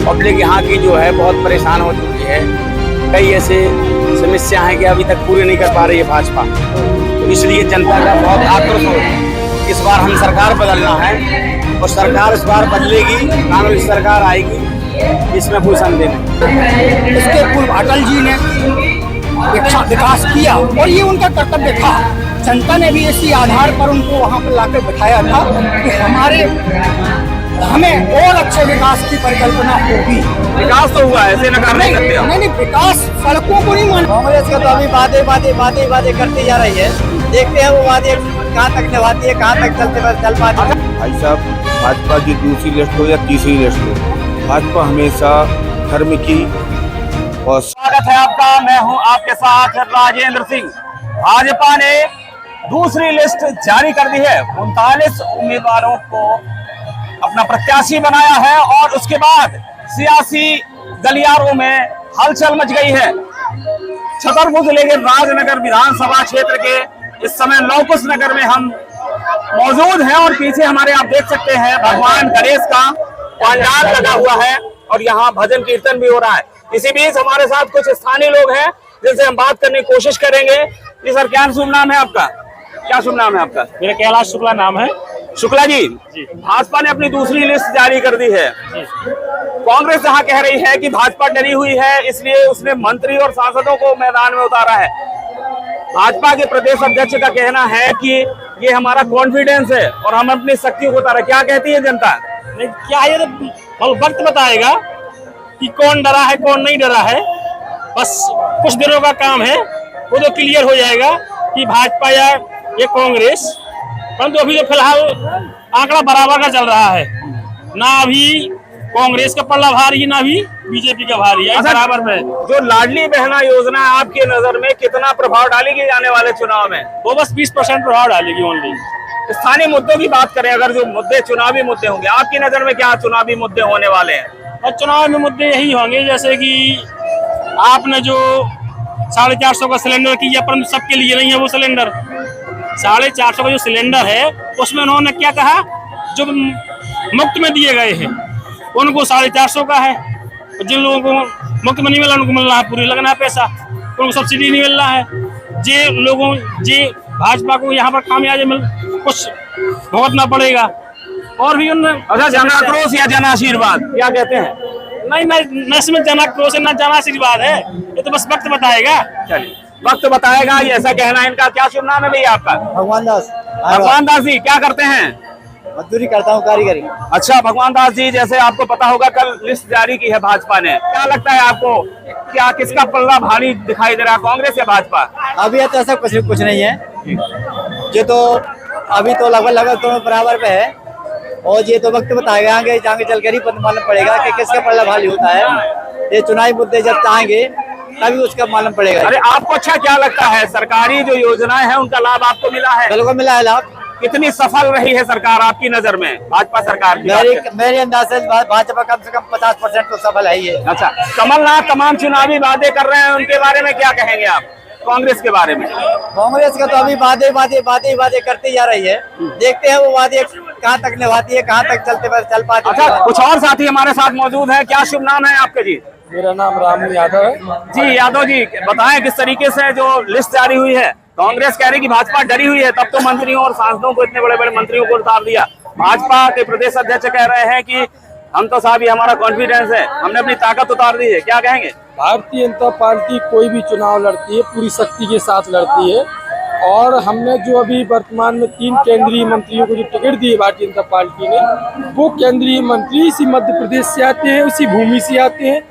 Public यहाँ की जो है बहुत परेशान हो चुकी है। कई ऐसे समस्या हैं कि अभी तक पूरे नहीं कर पा रही है भाजपा, तो इसलिए जनता का बहुत आक्रोश हो। इस बार हम सरकार बदलना है और सरकार इस बार बदलेगी, कांग्रेस सरकार आएगी, इसमें कोई संदेह नहीं। इसके पूर्व अटल जी ने विकास किया और ये उनका कर्तव्य था। जनता ने भी इसी आधार पर उनको वहाँ पर लाकर बिठाया था कि हमें और अच्छे विकास की परिकल्पना होगी। विकास तो हुआ है, ऐसे नकार नहीं करते हम। नहीं, विकास सड़कों को नहीं मान। कांग्रेस का तो अभी वादे करती जा रही है। देखते हैं वो वादे कहाँ तक निभाती है, कहाँ तक चल पाती है। भाई साहब, भाजपा की दूसरी लिस्ट हो या तीसरी लिस्ट हो, भाजपा हमेशा धर्म की। और स्वागत है आपका, मैं हूं आपके साथ राजेंद्र सिंह। भाजपा ने दूसरी लिस्ट जारी कर दी है। 39 उम्मीदवारों को अपना प्रत्याशी बनाया है और उसके बाद सियासी गलियारों में हलचल मच गई है। छतरपुर जिले के राजनगर विधानसभा क्षेत्र के इस समय लौकुश नगर में हम मौजूद हैं और पीछे हमारे आप देख सकते हैं भगवान गणेश का पंडाल लगा हुआ है और यहाँ भजन कीर्तन भी हो रहा है। इसी बीच हमारे साथ कुछ स्थानीय लोग हैं जिनसे हम बात करने की कोशिश करेंगे। जी सर, क्या शुभ नाम है आपका? क्या शुभ नाम है आपका? मेरा कैलाश शुक्ला नाम है। शुक्ला जी, भाजपा ने अपनी दूसरी लिस्ट जारी कर दी है। कांग्रेस जहां कह रही है कि भाजपा डरी हुई है, इसलिए उसने मंत्री और सांसदों को मैदान में उतारा है। भाजपा के प्रदेश अध्यक्ष का कहना है कि ये हमारा कॉन्फिडेंस है और हम अपनी शक्ति को उतारा। क्या कहती है जनता? नहीं, क्या ये तो वक्त बताएगा कि कौन डरा है कौन नहीं डरा है। बस कुछ दिनों का काम है, वो तो क्लियर हो जाएगा कि भाजपा या ये कांग्रेस। परंतु अभी तो फिलहाल आंकड़ा बराबर का चल रहा है, ना अभी कांग्रेस का पल्ला भारी ना भी बीजेपी का भारी है, बराबर में। जो लाडली बहना योजना है, आपकी नजर में कितना प्रभाव डालेगी जाने वाले चुनाव में? वो बस 20% प्रभाव डालेगी ओनली। स्थानीय मुद्दों की बात करें, अगर जो मुद्दे चुनावी मुद्दे होंगे, आपकी नजर में क्या चुनावी मुद्दे होने वाले हैं? और चुनाव में मुद्दे यही होंगे जैसे कि आपने जो 450 का सिलेंडर किया, परंतु सबके लिए नहीं है वो सिलेंडर। 450 का जो सिलेंडर है उसमें उन्होंने क्या कहा, जो मुफ्त में दिए गए हैं उनको 450 का है। जिन लोगों को मुफ्त में नहीं मिला उनको मिल रहा है पूरी लगना है पैसा, उनको सब्सिडी नहीं मिल रहा है। जे लोगों भाजपा को यहाँ पर खामियाजा मिल कुछ भुगतना पड़ेगा। और भी उन जन आक्रोश या जन आशीर्वाद क्या कहते हैं? नहीं, इसमें जन आक्रोश ना जन आशीर्वाद है, ये तो बस वक्त बताएगा। चलिए, वक्त बताएगा, ये ऐसा कहना है इनका। क्या शुभ नाम है भैया आपका? भगवान दास। भगवान दास जी, क्या करते हैं? मजदूरी करता हूँ, कारीगरी। अच्छा भगवान दास जी, जैसे आपको पता होगा कल लिस्ट जारी की है भाजपा ने, क्या लगता है आपको, क्या किसका पल्ला भारी दिखाई दे रहा है, कांग्रेस या भाजपा? अभी तो ऐसा कुछ नहीं है, ये तो अभी तो लगभग दोनों बराबर पे है और ये तो वक्त बताएगा, आगे चल कर ही मालूम पड़ेगा कि किसका पल्ला भारी होता है। ये चुनावी मुद्दे जब आएंगे तभी उसका मालूम पड़ेगा। अरे आपको अच्छा क्या लगता है, सरकारी जो योजनाएं हैं उनका लाभ आपको मिला है? बिल्कुल मिला है लाभ। कितनी सफल रही है सरकार आपकी नजर में, भाजपा सरकार की? मेरे अंदाज से भाजपा कम से कम 50% तो सफल है ही है। अच्छा, कमलनाथ तमाम चुनावी वादे कर रहे हैं, उनके बारे में क्या कहेंगे आप? कांग्रेस के बारे में? कांग्रेस का तो अभी वादे करती जा रही है। देखते हैं वो वादे कहाँ तक निभाती है, कहाँ तक चल पाती है। अच्छा, कुछ और साथी हमारे साथ मौजूद है। क्या शुभ नाम है आपका जी? मेरा नाम राम यादव है। जी यादव जी, बताएं किस तरीके से जो लिस्ट जारी हुई है, कांग्रेस कह रही कि भाजपा डरी हुई है, तब तो मंत्रियों और सांसदों को, इतने बड़े बड़े मंत्रियों को उतार दिया। भाजपा के प्रदेश अध्यक्ष कह रहे हैं कि हम तो साहब, ये हमारा कॉन्फिडेंस है, हमने अपनी ताकत उतार दी है। क्या कहेंगे? भारतीय जनता पार्टी कोई भी चुनाव लड़ती है पूरी शक्ति के साथ लड़ती है और हमने जो अभी वर्तमान में 3 केंद्रीय मंत्रियों को जो टिकट दी है भारतीय जनता पार्टी ने, वो केंद्रीय मंत्री इसी मध्य प्रदेश से आते हैं, उसी भूमि से आते हैं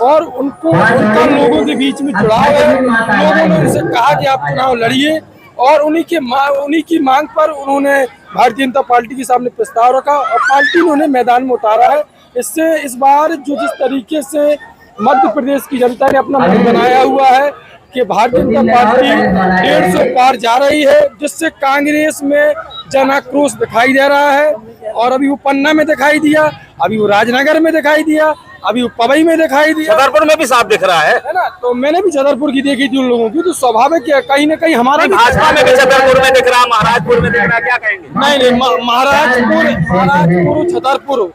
और उनको उनका लोगों के बीच में जुड़ाव है। लोगों ने उनसे कहा कि आप चुनाव लड़िए और उन्हीं की मांग पर उन्होंने भारतीय जनता पार्टी के सामने प्रस्ताव रखा और पार्टी ने उन्हें मैदान में उतारा है। इससे इस बार जो जिस तरीके से मध्य प्रदेश की जनता ने अपना मन बनाया हुआ है कि भारतीय जनता पार्टी 150 पार जा रही है, जिससे कांग्रेस में जन आक्रोश दिखाई दे रहा है। और अभी वो पन्ना में दिखाई दिया, अभी वो राजनगर में दिखाई दिया, अभी वो पवई में दिखाई दिया, छतरपुर में भी साफ दिख रहा है ना। तो मैंने भी छतरपुर की देखी थी उन लोगों की, तो स्वाभाविक है कहीं ना कहीं हमारा भाजपा में भी छतरपुर में दिख रहा, महाराजपुर में दिख रहा, क्या कहेंगे? नहीं, महाराजपुर छतरपुर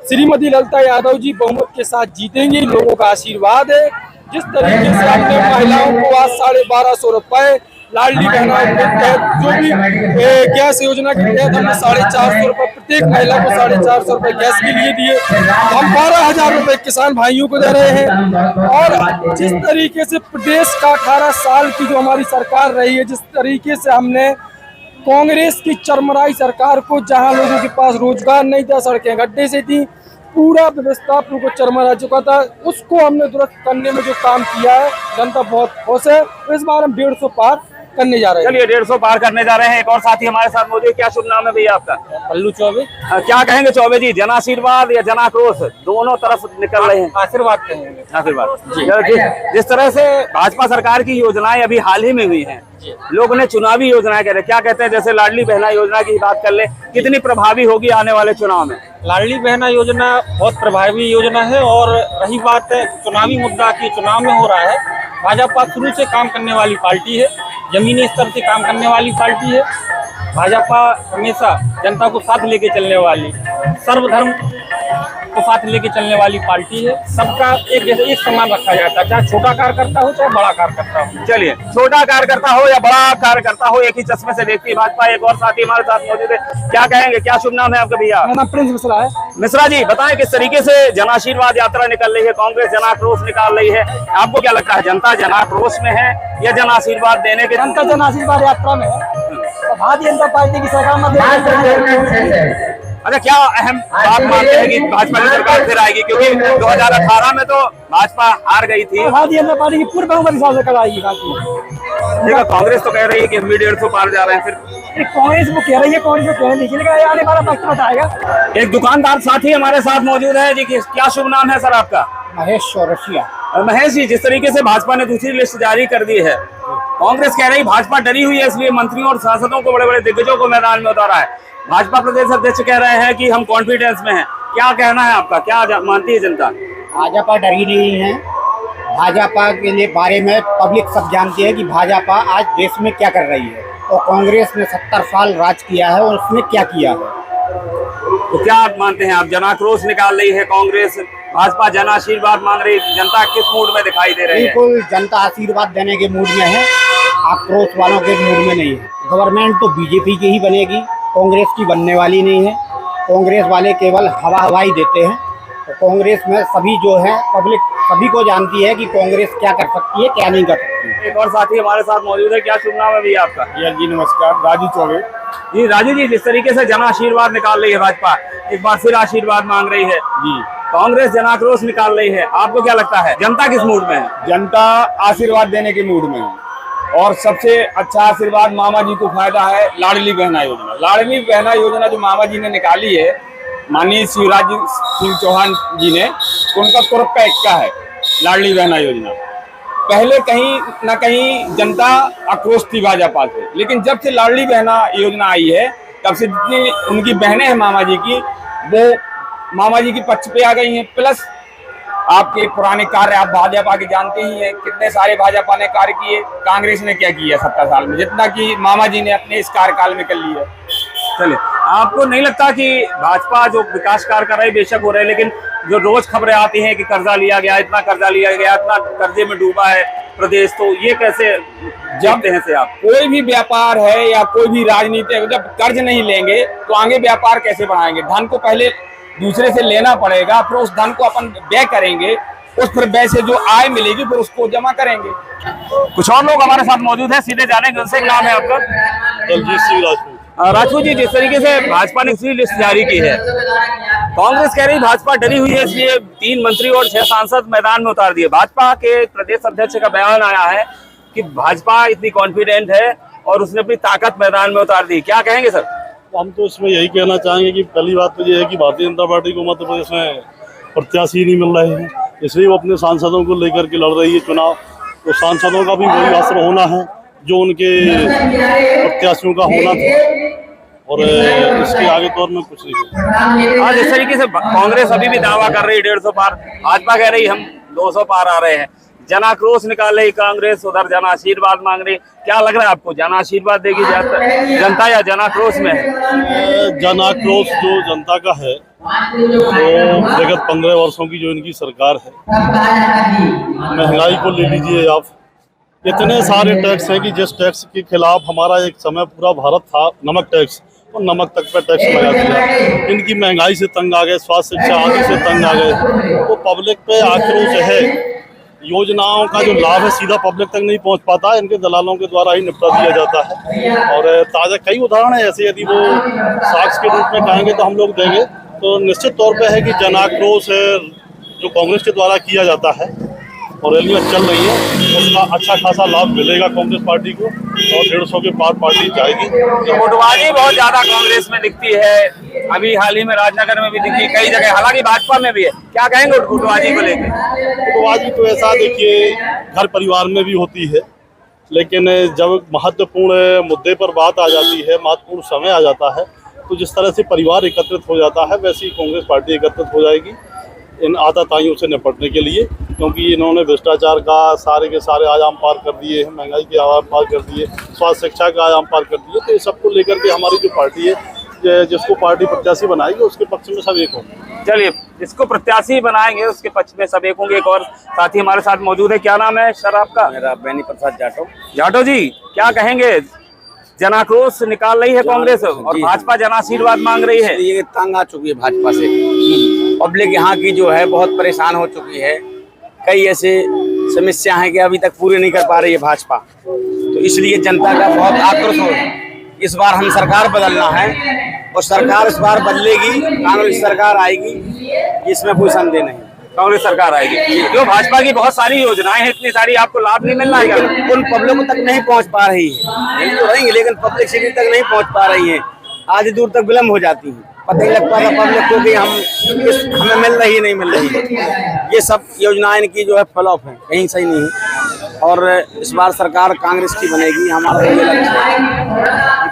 श्रीमती ललिता यादव जी बहुमत के साथ जीतेंगी, लोगों का आशीर्वाद है। जिस तरीके से हमने महिलाओं को आज 1250 रुपए लाडली बहना के तहत जो भी गैस योजना के तहत हमने 450 रुपए प्रत्येक महिला को 450 रुपए गैस के लिए दिए। हम 12,000 रुपए किसान भाइयों को दे रहे हैं। और जिस तरीके से प्रदेश का 18 साल की जो हमारी सरकार रही है, जिस तरीके से हमने कांग्रेस की चरमराई सरकार को, जहां लोगों के पास रोजगार नहीं था, सड़कें गड्ढे से थी, पूरा व्यवस्था को चरमरा चुका था, उसको हमने दुरुस्त करने में जो काम किया है, जनता बहुत खुश है। इस बार हम 150 पार करने जा रहे हैं। चलिए 150 पार करने जा रहे हैं। एक और साथी हमारे साथ मौजूद है। क्या शुभ नाम है भैया आपका? पल्लू चौबे। क्या कहेंगे चौबे जी, जन आशीर्वाद या जन आक्रोश दोनों तरफ निकल रहे हैं? आशीर्वाद कहेंगे। आशीर्वाद। जिस तरह से भाजपा सरकार की योजनाएं अभी हाल ही में हुई हैं, लोग उन्हें चुनावी योजनाएं कह रहे हैं, क्या कहते हैं? जैसे लाडली बहना योजना की बात कर ले, कितनी प्रभावी होगी आने वाले चुनाव में? लाडली बहना योजना बहुत प्रभावी योजना है। और रही बात चुनावी मुद्दा की, चुनाव में हो रहा है, भाजपा शुरू से काम करने वाली पार्टी है, जमीनी स्तर से काम करने वाली पार्टी है। भाजपा हमेशा जनता को साथ लेके चलने वाली, सर्वधर्म को साथ लेके चलने वाली पार्टी है। सबका एक जैसे एक समान रखा जाता है, चाहे छोटा कार्यकर्ता हो चाहे बड़ा कार्यकर्ता हो। चलिए, छोटा कार्यकर्ता हो या बड़ा कार्यकर्ता हो, एक ही चश्मे से देखती है भाजपा। एक और साथी हमारे साथ मौजूद है। क्या कहेंगे, क्या शुभ नाम है आपका भैया? मेरा नाम प्रिंस मिश्रा है। मिश्रा जी, बताएं किस तरीके से जन आशीर्वाद यात्रा निकल रही है, कांग्रेस जन आक्रोश निकाल रही है, आपको क्या लगता है, जनता जन आक्रोश में है या जन आशीर्वाद देने के? जनता जन आशीर्वाद यात्रा में है। भारतीय जनता पार्टी की सरकार में अच्छा, क्या अहम बात मानते हैं कि भाजपा की सरकार फिर आएगी? क्योंकि 2018 में तो भाजपा हार गई थी। भारतीय जनता पार्टी की पूर्व बहुमत हिसाब से कराएगी। देखा, कांग्रेस तो कह रही है कि हम भी 150 पार जा रहे हैं। फिर कांग्रेस वो कह रही है, कांग्रेस को कहने दीजिए, आने वाला वक्त बताएगा। एक दुकानदार साथी हमारे साथ मौजूद है जी। क्या शुभ नाम है सर आपका? महेश चौरसिया। महेश जी, जिस तरीके से भाजपा ने दूसरी लिस्ट जारी कर दी है, कांग्रेस कह रही भाजपा डरी हुई है, इसलिए मंत्रियों और सांसदों को, बड़े बड़े दिग्गजों को मैदान में उतारा है। भाजपा प्रदेश अध्यक्ष कह रहे हैं कि हम कॉन्फिडेंस में हैं। क्या कहना है आपका, क्या मानती है जनता? भाजपा डरी नहीं है। भाजपा के लिए बारे में पब्लिक सब जानती है कि भाजपा आज देश में क्या कर रही है, और कांग्रेस ने 70 साल राज किया है और उसने क्या किया है। तो क्या आप मानते हैं, आप जन आक्रोश निकाल रही है कांग्रेस, भाजपा जन आशीर्वाद मांग रही है, जनता किस मूड में दिखाई दे रही है? बिल्कुल जनता आशीर्वाद देने के मूड में है, आक्रोश वालों के मूड में नहीं है। गवर्नमेंट तो बीजेपी की ही बनेगी, कांग्रेस की बनने वाली नहीं है। कांग्रेस वाले केवल हवाई देते हैं। तो कांग्रेस में सभी जो है, पब्लिक सभी को जानती है कि कांग्रेस क्या कर सकती है, क्या नहीं कर सकती। एक और साथी हमारे साथ मौजूद है। क्या शुभ नाम है भैया आपका? जी नमस्कार, राजू चौबे। जी राजू जी, जिस तरीके से जन आशीर्वाद निकाल रही है भाजपा, एक बार फिर आशीर्वाद मांग रही है जी, कांग्रेस जन आक्रोश निकाल रही है, आपको क्या लगता है जनता किस मूड में है? जनता आशीर्वाद देने के मूड में है, और सबसे अच्छा आशीर्वाद मामा जी को फायदा है लाडली बहना योजना। लाडली बहना योजना जो मामा जी ने निकाली है, माननीय शिवराज सिंह चौहान जी ने, उनका तुरंत का एक्का है लाडली बहना योजना। पहले कहीं ना कहीं जनता आक्रोश थी भाजपा से, लेकिन जब से लाडली बहना योजना आई है, तब से जितनी उनकी बहनें हैं मामा जी की, वो मामा जी के पक्ष पे आ गई हैं। प्लस आपके पुराने कार्य आप भाजपा के जानते ही हैं, कितने सारे भाजपा ने कार्य किए, कांग्रेस ने क्या किया 70 साल में, जितना कि मामा जी ने अपने इस कार्यकाल में कर लिया। चलिए, आपको नहीं लगता कि भाजपा जो विकास कार्य कर रही है, बेशक हो रहे हैं, लेकिन जो रोज खबरें आती हैं कि कर्जा लिया गया, इतना कर्जा लिया गया, इतना कर्जे में डूबा है प्रदेश, तो ये कैसे जानते हैं से आप? कोई भी व्यापार है या कोई भी राजनीति है, जब कर्ज नहीं लेंगे तो आगे व्यापार कैसे बढ़ाएंगे? धन को पहले दूसरे से लेना पड़ेगा, फिर उस धन को अपन व्यय करेंगे, उस फिर व्यय से जो आय मिलेगी फिर उसको जमा करेंगे। कुछ और लोग हमारे साथ मौजूद हैं, सीधे जानेंगे उनसे। नाम है आपका? दलजीत सिंह राजपूत। राजपूत जी, जिस तरीके से भाजपा ने दूसरी लिस्ट जारी की है, कांग्रेस कह रही भाजपा डरी हुई है, इसलिए 3 मंत्री और 6 सांसद मैदान में उतार दिए। भाजपा के प्रदेश अध्यक्ष का बयान आया है कि भाजपा इतनी कॉन्फिडेंट है और उसने अपनी ताकत मैदान में उतार दी। क्या कहेंगे सर? हम तो इसमें यही कहना चाहेंगे कि पहली बात तो ये है कि भारतीय जनता पार्टी को मध्य प्रदेश में प्रत्याशी नहीं मिल रहे हैं, इसलिए वो अपने सांसदों को लेकर के लड़ रही है चुनाव। तो सांसदों का भी वही असर होना है जो उनके प्रत्याशियों का होना था, और इसके आगे तौर में कुछ नहीं। आज इस तरीके से कांग्रेस अभी भी दावा कर रही है 150 पार, भाजपा कह रही हम 200 पार आ रहे हैं, जन आक्रोश निकाल रही कांग्रेस, उधर जन आशीर्वाद मांग रही। क्या लग रहा है आपको, जन आशीर्वाद देगी जनता या जन आक्रोश में है? जन आक्रोश जो जनता का है तो विगत 15 वर्षों की जो इनकी सरकार है, महंगाई को ले लीजिए आप, इतने सारे टैक्स हैं कि जिस टैक्स के खिलाफ हमारा एक समय पूरा भारत था, नमक टैक्स, और नमक तक पे टैक्स लगा दिया। इनकी महंगाई से तंग आ गए, स्वास्थ्य शिक्षा आदि से तंग आ गए, तो पब्लिक पे आक्रोश है। योजनाओं का जो लाभ है सीधा पब्लिक तक नहीं पहुंच पाता, इनके दलालों के द्वारा ही निपटा दिया जाता है। और ताज़ा कई उदाहरण है ऐसे, यदि वो साक्ष के रूप में कहेंगे तो हम लोग देंगे। तो निश्चित तौर पे है कि जन आक्रोश जो कांग्रेस के द्वारा किया जाता है और रैलियां चल रही है, उसका अच्छा खासा लाभ मिलेगा कांग्रेस पार्टी को, और 150 के पार पार्टी जाएगी। गुटबाजी बहुत ज्यादा कांग्रेस में दिखती है, अभी हाल ही में राजनगर में भी दिखी, कई जगह, हालांकि भाजपा में भी है। क्या कहेंगे गुटबाजी को लेकर? गुटबाजी तो ऐसा देखिए घर परिवार में भी होती है, लेकिन जब महत्वपूर्ण मुद्दे पर बात आ जाती है, महत्वपूर्ण समय आ जाता है, तो जिस तरह से परिवार एकत्रित हो जाता है वैसे ही कांग्रेस पार्टी एकत्रित हो जाएगी इन आतताइयों से निपटने के लिए, क्योंकि इन्होंने भ्रष्टाचार का सारे के सारे आयाम पार कर दिए हैं, महंगाई के आयाम पार कर दिए, स्वास्थ्य शिक्षा का आयाम पार कर दिए। तो ये सबको लेकर के हमारी जो पार्टी है, जिसको पार्टी प्रत्याशी बनाएगी उसके पक्ष में सब एक होंगे। चलिए, जिसको प्रत्याशी बनाएंगे उसके पक्ष में सब एक होंगे। एक और साथी हमारे साथ मौजूद है, क्या नाम है सर आपका? मेरा बेनी प्रसाद जाटो। जाटो जी, क्या कहेंगे? जन आक्रोश निकाल रही है कांग्रेस और भाजपा जन आशीर्वाद मांग रही है। ये तंग आ चुकी है भाजपा से, पब्लिक यहाँ की जो है बहुत परेशान हो चुकी है। कई ऐसे समस्या हैं कि अभी तक पूरी नहीं कर पा रही है भाजपा, तो इसलिए जनता का बहुत आक्रोश हो। इस बार हम सरकार बदलना है और सरकार इस बार बदलेगी, कांग्रेस सरकार आएगी, इसमें कोई संदेह नहीं। कांग्रेस सरकार आएगी। जो भाजपा की बहुत सारी योजनाएं हैं, इतनी सारी, आपको लाभ नहीं मिल रहा है? उन पब्लिक तक नहीं पहुँच पा रही है, मिल तो रहेंगे लेकिन पब्लिक सीढ़ी तक नहीं पहुँच पा रही है, आधी दूर तक विलम्ब हो जाती है। पता ही लग पाता पब्लिक को कि हमें मिल रही नहीं मिल रही है। ये सब योजनाएं इनकी जो है फ्लॉप है, कहीं सही नहीं है। और इस बार सरकार कांग्रेस की बनेगी, हमारा ये लक्ष्य है।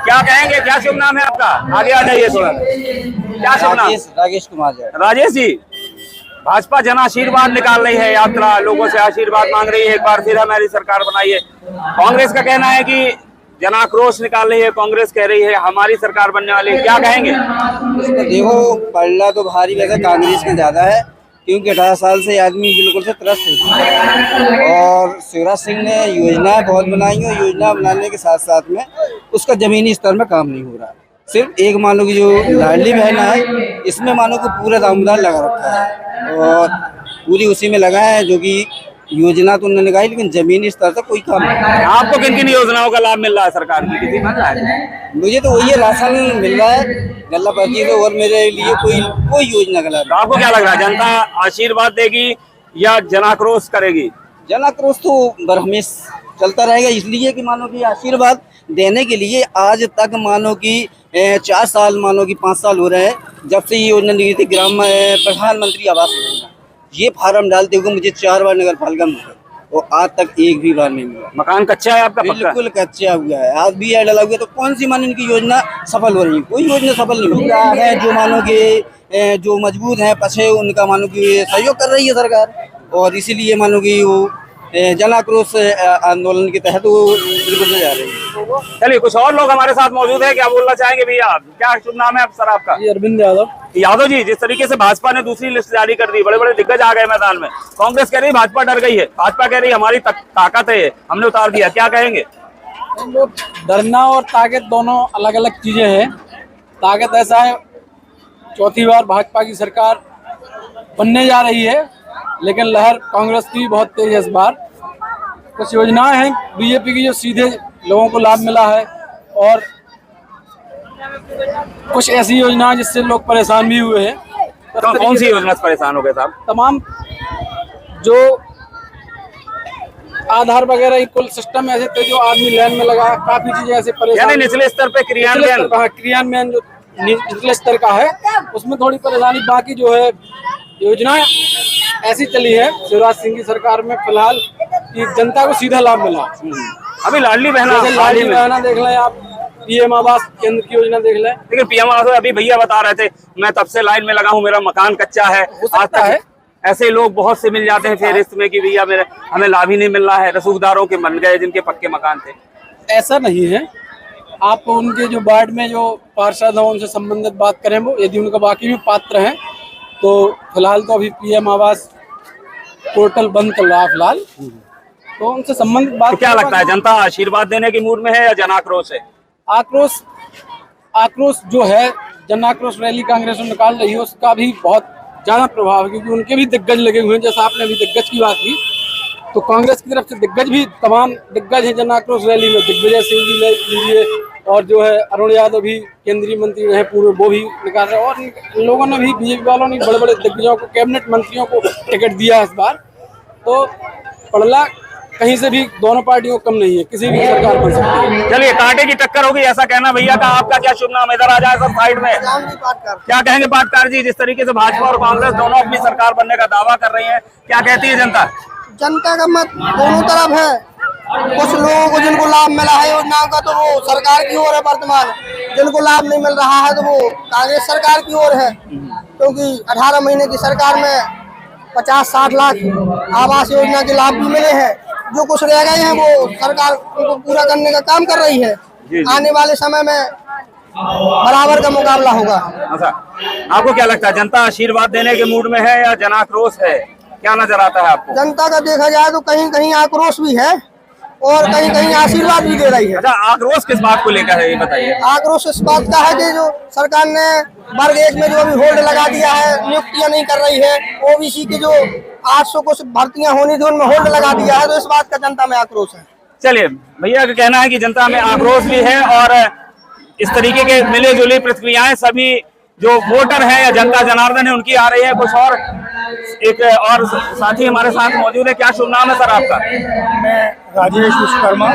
क्या कहेंगे? क्या शुभ नाम है आपका? आगे आ जाइए थोड़ा। क्या शुभ नाम? राजेश कुमार। राजेश जी, भाजपा जन आशीर्वाद निकाल रही है यात्रा, लोगों से आशीर्वाद मांग रही है, एक बार फिर हमारी सरकार बनाइए। कांग्रेस का कहना है कि जन आक्रोश निकाल रही है, कांग्रेस कह रही है हमारी सरकार बनने वाली है। क्या कहेंगे? देखो, पलड़ा तो भारी वैसे कांग्रेस में ज्यादा है, क्योंकि 18 साल से आदमी बिल्कुल से त्रस्त हो चुका है। और शिवराज सिंह ने योजनाएं बहुत बनाई और योजना बनाने के साथ साथ में उसका जमीनी स्तर में काम नहीं हो रहा। सिर्फ एक मानो की जो लाडली बहन है, इसमें मानो को पूरा दामोदर लगा रखा है और पूरी उसी में लगा है, जो कि योजना तो उन्होंने लगाई लेकिन जमीनी स्तर तक कोई काम नहीं। आपको किन किन योजनाओं का लाभ मिल रहा है सरकार की? किसी मिल रहा है? मुझे तो वही राशन मिल रहा है, गल्ला पर्ची से, और मेरे लिए कोई योजना का लाभ। आपको क्या लग रहा है, जनता आशीर्वाद देगी या जन आक्रोश करेगी? जन आक्रोश तो बरहमेश चलता रहेगा, इसलिए कि मानो कि आशीर्वाद देने के लिए आज तक मानो कि 4 साल, मानो कि 5 साल हो रहे हैं जब से ये योजना निकली थी, प्रधानमंत्री आवास योजना। ये फार्म डालते हुए मुझे 4 बार नगर पालिका में और आज तक एक भी बार नहीं मिला। मकान कच्चा है आपका? बिल्कुल कच्चा हुआ है, आज भी डला हुआ है। तो कौन सी मानो इनकी योजना सफल हो रही है? कोई योजना सफल नहीं हो रहा है। जो मानो कि जो मजबूत है पछे, उनका मानो कि सहयोग कर रही है सरकार, और इसीलिए मानो कि वो जन आक्रोश आंदोलन के तहत वो बिल्कुल जा रही है। चलिए, कुछ और लोग हमारे साथ मौजूद है, क्या बोलना चाहेंगे भैया? क्या शुभ नाम है सर आपका? अरविंद यादव। यादव जी, जिस तरीके से भाजपा ने दूसरी लिस्ट जारी कर दी, बड़े बड़े दिग्गज आ गए मैदान में, कांग्रेस कह रही भाजपा डर गई है, भाजपा कह रही हमारी ताकत है, हमने उतार दिया, क्या कहेंगे? डरना और ताकत दोनों अलग अलग चीजें हैं। ताकत ऐसा है, चौथी बार भाजपा की सरकार बनने जा रही है, लेकिन लहर कांग्रेस की बहुत तेज है इस बार। कुछ योजनाएं हैं बीजेपी की जो सीधे लोगों को लाभ मिला है, और कुछ ऐसी योजनाएं जिससे लोग परेशान भी हुए हैं। कौन सी योजना से परेशान हो गए साहब? तमाम जो आधार वगैरह कुल सिस्टम ऐसे थे, जो आदमी लाइन में लगा, काफी चीजें ऐसे परेशान। निचले स्तर पे क्रियान्वयन जो निचले स्तर का है उसमें थोड़ी परेशानी। बाकी जो है योजनाएं ऐसी चली है शिवराज सिंह की सरकार में फिलहाल कि जनता को सीधा लाभ मिला। अभी लाडली बहना देख लें आप, पीएम आवास केंद्र की योजना देख लें। लेकिन पीएम आवास अभी भैया बता रहे थे, मैं तब से लाइन में लगा हूँ, मेरा मकान कच्चा है। आज तक है ऐसे लोग बहुत से मिल जाते हैं फेरिस्त में कि भैया हमें लाभ ही नहीं मिल रहा है। रसूखदारों के बन गए जिनके पक्के मकान थे। ऐसा नहीं है, आप उनके जो वार्ड में जो पार्षद हैं उनसे संबंधित बात करें, वो यदि उनका बाकी भी पात्र हैं तो फिलहाल तो अभी पीएम आवास पोर्टल बंद कर रहा है फिलहाल, तो उनसे संबंधित बात। तो क्या लगता है, जनता आशीर्वाद देने की मूड में है या जन आक्रोश है? आक्रोश जो है, जन आक्रोश रैली कांग्रेस में निकाल रही है, उसका भी बहुत ज्यादा प्रभाव है, क्योंकि उनके भी दिग्गज लगे हुए हैं। जैसा आपने अभी दिग्गज की बात की, तो कांग्रेस की तरफ से दिग्गज भी, तमाम दिग्गज है जन आक्रोश रैली में। दिग्विजय सिंह जी ले लीजिए, और जो है अरुण यादव भी केंद्रीय मंत्री रहे पूर्व, वो भी निकाल रहे हैं। और इन लोगों ने भी, बीजेपी वालों ने बड़े बड़े दिग्गजों को, कैबिनेट मंत्रियों को टिकट दिया इस बार। तो पड़ला कहीं से भी दोनों पार्टियों को कम नहीं है, किसी भी सरकार बन सकती है। चलिए, कांटे की टक्कर होगी ऐसा कहना भैया का। आपका क्या शुभ नाम? इधर आ जाए सब साइड में। क्या कहेंगे पाटकार जी, जिस तरीके से भाजपा और कांग्रेस दोनों अपनी सरकार बनने का दावा कर रही है, क्या कहती है जनता? जनता का मत दोनों तरफ है। कुछ लोगों को जिनको लाभ मिला है योजनाओं का, तो वो सरकार की ओर है वर्तमान। जिनको लाभ नहीं मिल रहा है तो वो कांग्रेस सरकार की ओर है, क्योंकि 18 महीने की सरकार में 50-60 लाख आवास योजना के लाभ भी मिले हैं। जो कुछ रह गए हैं वो सरकार उनको पूरा करने का काम कर रही है। आने वाले समय में बराबर का मुकाबला होगा। अच्छा, आपको क्या लगता है, जनता आशीर्वाद देने के मूड में है या जन आक्रोश है? क्या नजर आता है आपको? जनता का देखा जाए तो कहीं कहीं आक्रोश भी है और कहीं कहीं आशीर्वाद भी दे रही है। अच्छा, आक्रोश किस बात को लेकर है, ये बताइए। आक्रोश इस बात का है कि जो सरकार ने वर्ग 1 में जो अभी होल्ड लगा दिया है, नियुक्तियां नहीं कर रही है, ओबीसी की जो 800 कुछ भर्तियां होनी थी उनमें होल्ड लगा दिया है, तो इस बात का जनता में आक्रोश है। चलिए, भैया का कहना है कि जनता में आक्रोश भी है और इस तरीके के मिले जुली प्रतिक्रियाएं सभी जो वोटर हैं या जनता जनार्दन है उनकी आ रही है। कुछ और एक और साथी हमारे साथ मौजूद है। क्या शुभ नाम है सर आपका? मैं राजेश विश्वकर्मा,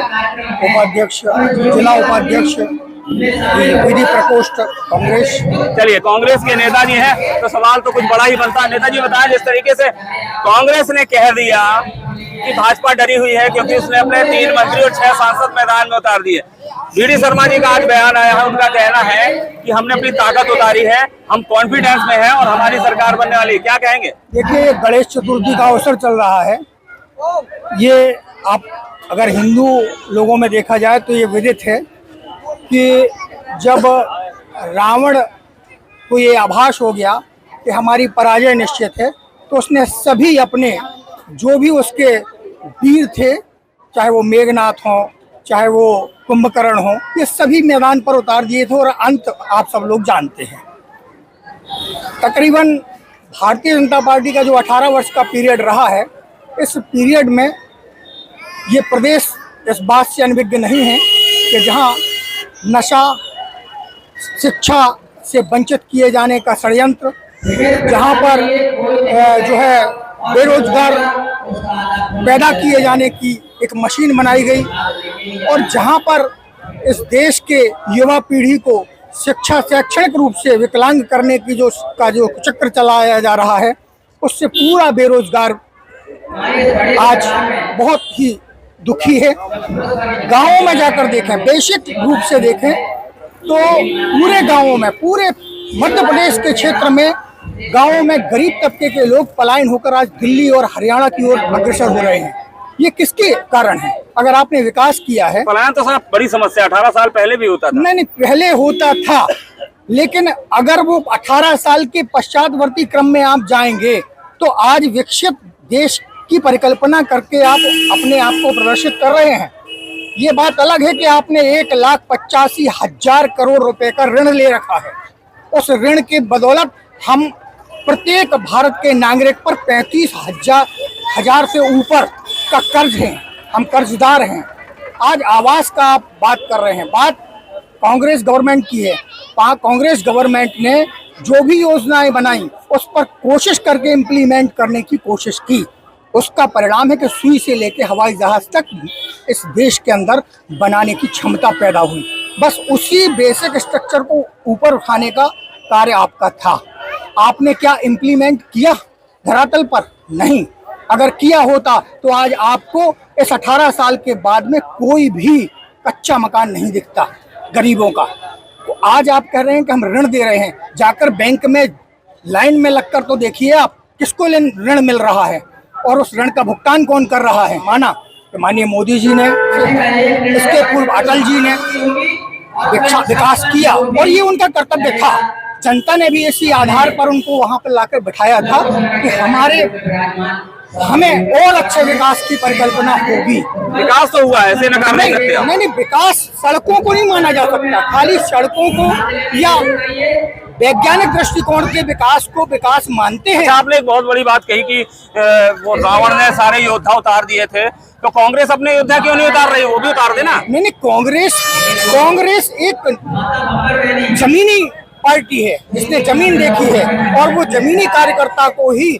उपाध्यक्ष, जिला उपाध्यक्ष विधि प्रकोष्ठ कांग्रेस। चलिए, कांग्रेस के नेताजी हैं तो सवाल तो कुछ बड़ा ही बनता है। नेताजी बताएं, जिस तरीके से कांग्रेस ने कह दिया कि भाजपा डरी हुई है क्योंकि उसने अपने 3 मंत्री और 6 सांसद मैदान में उतार दिए। वीडी शर्मा जी का आज बयान आया है, उनका कहना है कि हमने अपनी ताकत उतारी है, हम कॉन्फिडेंस में हैं और हमारी सरकार बनने वाली है। क्या कहेंगे? देखिए, गणेश चतुर्थी का अवसर चल रहा है। ये आप अगर हिंदू लोगों में देखा जाए तो ये विदित है कि जब रावण को ये आभास हो गया कि हमारी पराजय निश्चित है, तो उसने सभी अपने जो भी उसके वीर थे, चाहे वो मेघनाथ हों, चाहे वो कुंभकर्ण हो, ये सभी मैदान पर उतार दिए थे। और अंत आप सब लोग जानते हैं। तकरीबन भारतीय जनता पार्टी का जो 18 वर्ष का पीरियड रहा है, इस पीरियड में ये प्रदेश इस बात से अनभिज्ञ नहीं है कि जहां नशा, शिक्षा से वंचित किए जाने का षड्यंत्र, जहां पर जो है बेरोजगार पैदा किए जाने की एक मशीन बनाई गई, और जहां पर इस देश के युवा पीढ़ी को शैक्षणिक रूप से विकलांग करने की जो चक्र चलाया जा रहा है, उससे पूरा बेरोजगार आज बहुत ही दुखी है। गांवों में जाकर देखें, बेसिक रूप से देखें तो पूरे गांवों में, पूरे मध्य प्रदेश के क्षेत्र में गांवों में गरीब तबके के लोग पलायन होकर आज दिल्ली और हरियाणा की ओर अग्रसर हो रहे हैं। ये किसके कारण है? अगर आपने विकास किया है, पलायन तो साहब बड़ी समस्या 18 साल पहले भी होता था। नहीं, पहले होता था, लेकिन अगर वो 18 साल के पश्चातवर्ती क्रम में आप जाएंगे तो आज विकसित देश की परिकल्पना करके आप अपने आप को प्रदर्शित कर रहे हैं। ये बात अलग है कि आपने 1,85,000 करोड़ रुपए का ऋण ले रखा है। उस ऋण के बदौलत हम प्रत्येक भारत के नागरिक पर 35,000 से ऊपर का कर्ज है, हम कर्जदार हैं। आज आवास का आप बात कर रहे हैं, बात कांग्रेस गवर्नमेंट की है। कांग्रेस गवर्नमेंट ने जो भी योजनाएं बनाई उस पर कोशिश करके इम्प्लीमेंट करने की कोशिश की। उसका परिणाम है कि सुई से लेकर हवाई जहाज तक इस देश के अंदर बनाने की क्षमता पैदा हुई। बस उसी बेसिक स्ट्रक्चर को ऊपर उठाने का कार्य आपका था। आपने क्या इम्प्लीमेंट किया धरातल पर? नहीं। अगर किया होता तो आज आपको इस 18 साल के बाद में कोई भी कच्चा मकान नहीं दिखता गरीबों का। तो आज आप कह रहे हैं कि हम ऋण दे रहे हैं, जाकर बैंक में लाइन में लगकर तो देखिए आप किसको ऋण मिल रहा है और उस ऋण का भुगतान कौन कर रहा है। माना तो माननीय मोदी जी ने, इसके पूर्व अटल जी ने, विकास किया और ये उनका कर्तव्य था। जनता ने भी इसी आधार पर उनको वहां पर लाकर बिठाया था कि हमें और अच्छे विकास की परिकल्पना होगी। विकास तो हुआ है, ऐसे नकार नहीं सकते आप। नहीं, विकास सड़कों को नहीं माना जा सकता, खाली सड़कों को या वैज्ञानिक दृष्टिकोण के विकास को विकास मानते हैं। अच्छा, आपने एक बहुत बड़ी बात कही कि वो रावण ने सारे योद्धा उतार दिए थे, तो कांग्रेस अपने योद्धा क्यों नहीं उतार रही? वो भी उतार देना। नहीं, कांग्रेस एक जमीनी पार्टी है, जिसने जमीन देखी है और वो जमीनी कार्यकर्ता को ही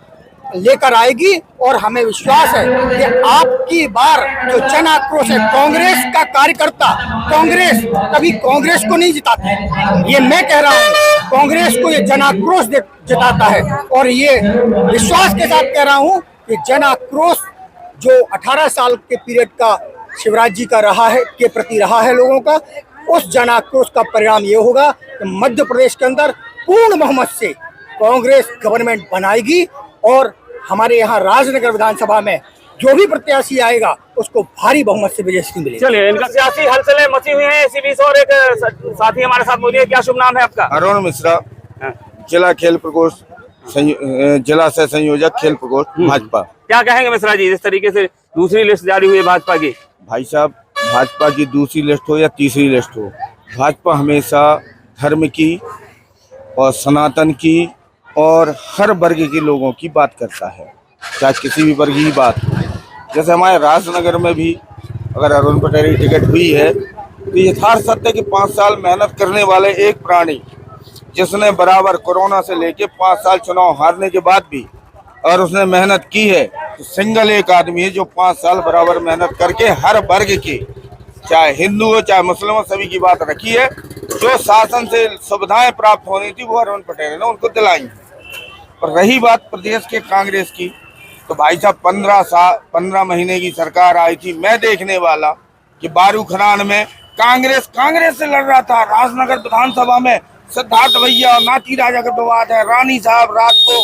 लेकर आएगी। और हमें विश्वास है कि आपकी बार जो जन आक्रोश है, कांग्रेस का कार्यकर्ता कांग्रेस कभी कांग्रेस को नहीं जिताती, ये मैं कह रहा हूँ। कांग्रेस को ये जन आक्रोश जिताता है और ये विश्वास के साथ कह रहा हूँ कि जन आक्रोश जो 18 साल के पीरियड का शिवराज जी का रहा है के प्रति रहा है लोगों का, उस जन आक्रोश का परिणाम ये होगा कि मध्य प्रदेश के अंदर पूर्ण बहुमत से कांग्रेस गवर्नमेंट बनाएगी और हमारे यहाँ राजनगर विधानसभा में जो भी प्रत्याशी आएगा उसको भारी बहुमत से विजय मिलेगी। चलिए, इनका सियासी हलचलें मची हुई हैं। इसी बीच और एक साथी हमारे साथ मौजूद है। क्या शुभ नाम है आपका? अरुण मिश्रा, जिला खेल प्रकोष्ठ जिला सह संयोजक खेल प्रकोष्ठ भाजपा। क्या कहेंगे मिश्रा जी, इस तरीके से दूसरी लिस्ट जारी हुई है भाजपा की? भाई साहब, भाजपा की दूसरी लिस्ट हो या तीसरी लिस्ट हो, भाजपा हमेशा धर्म की और सनातन की और हर वर्ग के लोगों की बात करता है, चाहे किसी भी वर्ग की बात हो। जैसे हमारे राजनगर में भी अगर अरुण पटेल की टिकट हुई है तो यथार्थ सत्य कि 5 साल मेहनत करने वाले एक प्राणी, जिसने बराबर कोरोना से लेके 5 साल चुनाव हारने के बाद भी और उसने मेहनत की है, तो सिंगल एक आदमी है जो 5 साल बराबर मेहनत करके हर वर्ग की, चाहे हिंदू हो चाहे मुस्लिम हो, सभी की बात रखी है। जो शासन से सुविधाएं प्राप्त होनी थी वो अरुण पटेल ने उनको दिलाई। और रही बात प्रदेश के कांग्रेस की, तो भाई साहब 15 महीने की सरकार आई थी। मैं देखने वाला कि बारू खनान में कांग्रेस से लड़ रहा था। राजनगर विधानसभा में सिद्धार्थ भैया और नाती राजा का विवाद है। रानी साहब रात को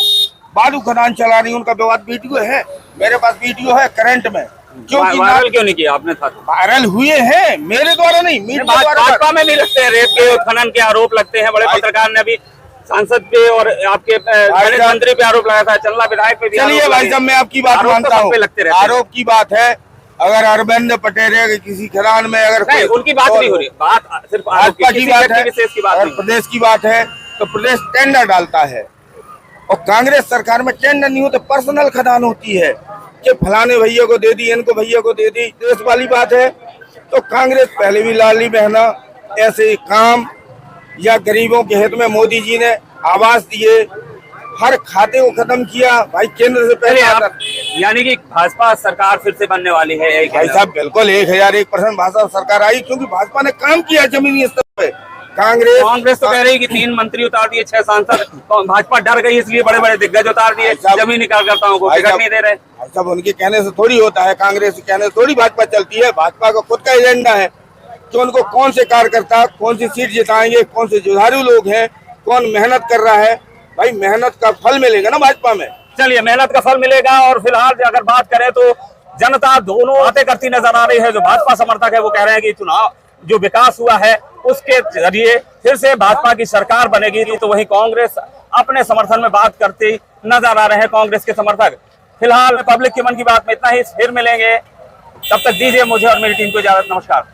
बालू खदान चला रही, उनका विवाद वीडियो है, मेरे पास वीडियो है करंट में। वायरल क्यों नहीं किया आपने? था वायरल हुए हैं, मेरे द्वारा नहीं, मीडिया द्वारा। भाजपा में भी लगते हैं रेप के उत्खनन के आरोप लगते हैं। बड़े पत्रकार ने भी सांसद पे और आपके गणित मंत्री पे आरोप लगाया था, चंदला विधायक पे भी। चलिए भाई साहब, मैं आपकी बात मानता हूँ, आरोप की बात है। अगर अरविंद पटेल किसी खदान में अगर नहीं, उनकी बात नहीं हो रही, बात सिर्फ भाजपा की बात है, विशेष की बात और प्रदेश की बात है, तो प्रदेश टेंडर डालता है और कांग्रेस सरकार में टेंडर नहीं होते, पर्सनल खदान होती है कि फलाने भैया को दे दी, इनको भैया को दे दी, देश वाली बात है। तो कांग्रेस पहले भी लाडली बहना ऐसे काम या गरीबों के हित में मोदी जी ने आवास दिए, हर खाते को खत्म किया भाई केंद्र से पहले। यानी कि भाजपा सरकार फिर से बनने वाली है भाई साहब, बिल्कुल 1001% भाजपा सरकार आई, क्योंकि भाजपा ने काम किया जमीनी स्तर पे। कांग्रेस तो कह रही है कि 3 मंत्री उतार दिए, 6 सांसद, तो भाजपा डर गई इसलिए बड़े बड़े दिग्गज उतार दिए, जमीनी कार्यकर्ताओं को टिकट नहीं दे रहे। भाई साहब, उनके कहने से थोड़ी होता है, कांग्रेस के कहने से थोड़ी भाजपा चलती है। भाजपा का खुद का एजेंडा है कि उनको कौन से कार्यकर्ता कौन सी सीट जिताएंगे, कौन से जुझारू लोग हैं, कौन मेहनत कर रहा है। भाई मेहनत का फल मिलेगा ना भाजपा में। चलिए, मेहनत का फल मिलेगा। और फिलहाल अगर बात करें तो जनता दोनों बातें करती नजर आ रही है। जो भाजपा समर्थक है वो कह रहे हैं कि चुनाव जो विकास हुआ है उसके जरिए फिर से भाजपा की सरकार बनेगी, तो वहीं कांग्रेस अपने समर्थन में बात करती नजर आ रहे हैं कांग्रेस के समर्थक। फिलहाल पब्लिक के मन की बात में इतना ही, फिर मिलेंगे, तब तक दीजिए मुझे और मेरी टीम को इजाजत। नमस्कार।